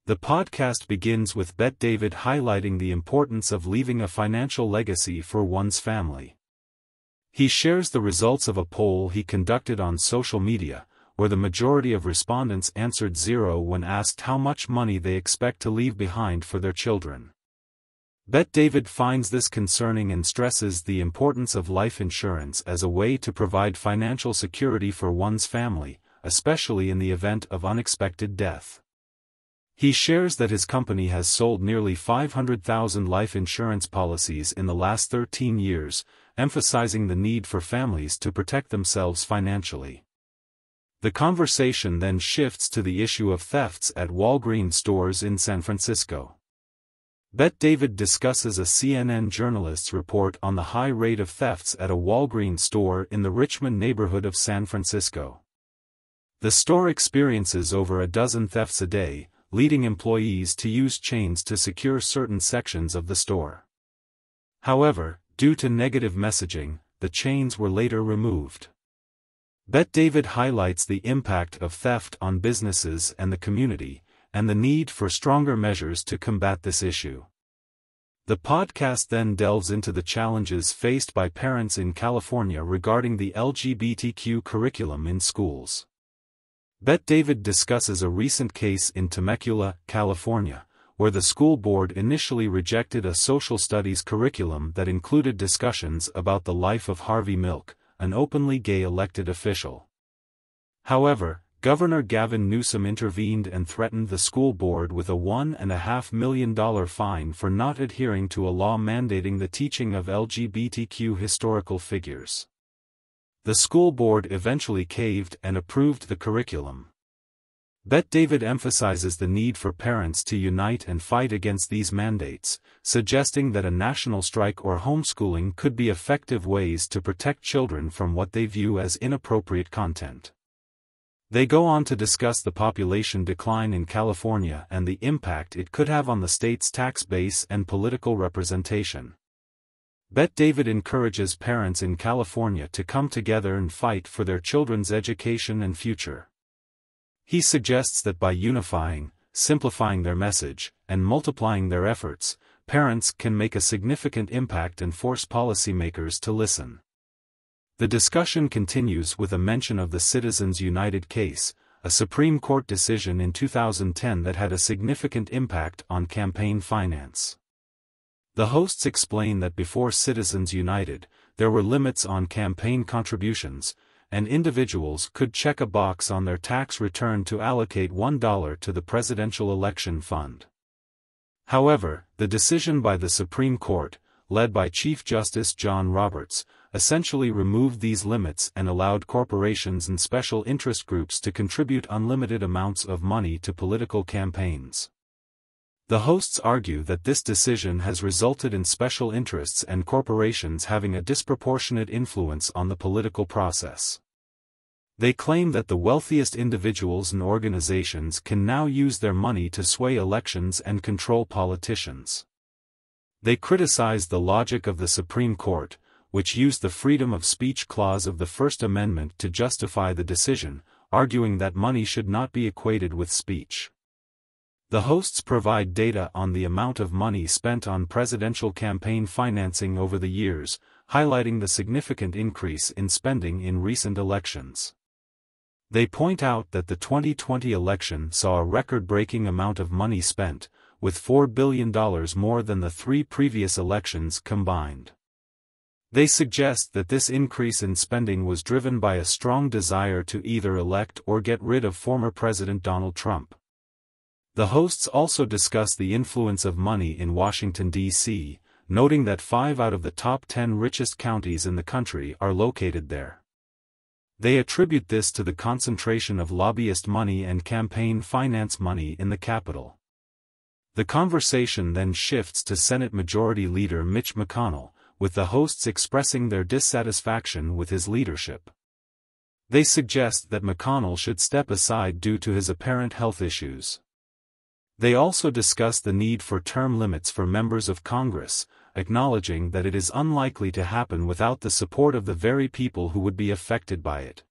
The podcast begins with Bet David highlighting the importance of leaving a financial legacy for one's family. He shares the results of a poll he conducted on social media, where the majority of respondents answered 0 when asked how much money they expect to leave behind for their children. Bet David finds this concerning and stresses the importance of life insurance as a way to provide financial security for one's family, especially in the event of unexpected death. He shares that his company has sold nearly 500,000 life insurance policies in the last 13 years, emphasizing the need for families to protect themselves financially. The conversation then shifts to the issue of thefts at Walgreens stores in San Francisco. Bet David discusses a CNN journalist's report on the high rate of thefts at a Walgreens store in the Richmond neighborhood of San Francisco. The store experiences over a dozen thefts a day, leading employees to use chains to secure certain sections of the store. However, due to negative messaging, the chains were later removed. Bet David highlights the impact of theft on businesses and the community, and the need for stronger measures to combat this issue. The podcast then delves into the challenges faced by parents in California regarding the LGBTQ curriculum in schools. Bet David discusses a recent case in Temecula, California, where the school board initially rejected a social studies curriculum that included discussions about the life of Harvey Milk, an openly gay elected official. However, Governor Gavin Newsom intervened and threatened the school board with a $1.5 million fine for not adhering to a law mandating the teaching of LGBTQ historical figures. The school board eventually caved and approved the curriculum. Bet David emphasizes the need for parents to unite and fight against these mandates, suggesting that a national strike or homeschooling could be effective ways to protect children from what they view as inappropriate content. They go on to discuss the population decline in California and the impact it could have on the state's tax base and political representation. Bet David encourages parents in California to come together and fight for their children's education and future. He suggests that by unifying, simplifying their message, and multiplying their efforts, parents can make a significant impact and force policymakers to listen. The discussion continues with a mention of the Citizens United case, a Supreme Court decision in 2010 that had a significant impact on campaign finance. The hosts explain that before Citizens United, there were limits on campaign contributions, and individuals could check a box on their tax return to allocate $1 to the presidential election fund. However, the decision by the Supreme Court, led by Chief Justice John Roberts, essentially removed these limits and allowed corporations and special interest groups to contribute unlimited amounts of money to political campaigns. The hosts argue that this decision has resulted in special interests and corporations having a disproportionate influence on the political process. They claim that the wealthiest individuals and organizations can now use their money to sway elections and control politicians. They criticize the logic of the Supreme Court, which used the freedom of speech clause of the First Amendment to justify the decision, arguing that money should not be equated with speech. The hosts provide data on the amount of money spent on presidential campaign financing over the years, highlighting the significant increase in spending in recent elections. They point out that the 2020 election saw a record-breaking amount of money spent, with $4 billion more than the 3 previous elections combined. They suggest that this increase in spending was driven by a strong desire to either elect or get rid of former President Donald Trump. The hosts also discuss the influence of money in Washington, D.C., noting that 5 out of the top 10 richest counties in the country are located there. They attribute this to the concentration of lobbyist money and campaign finance money in the Capitol. The conversation then shifts to Senate Majority Leader Mitch McConnell, with the hosts expressing their dissatisfaction with his leadership. They suggest that McConnell should step aside due to his apparent health issues. They also discuss the need for term limits for members of Congress, acknowledging that it is unlikely to happen without the support of the very people who would be affected by it.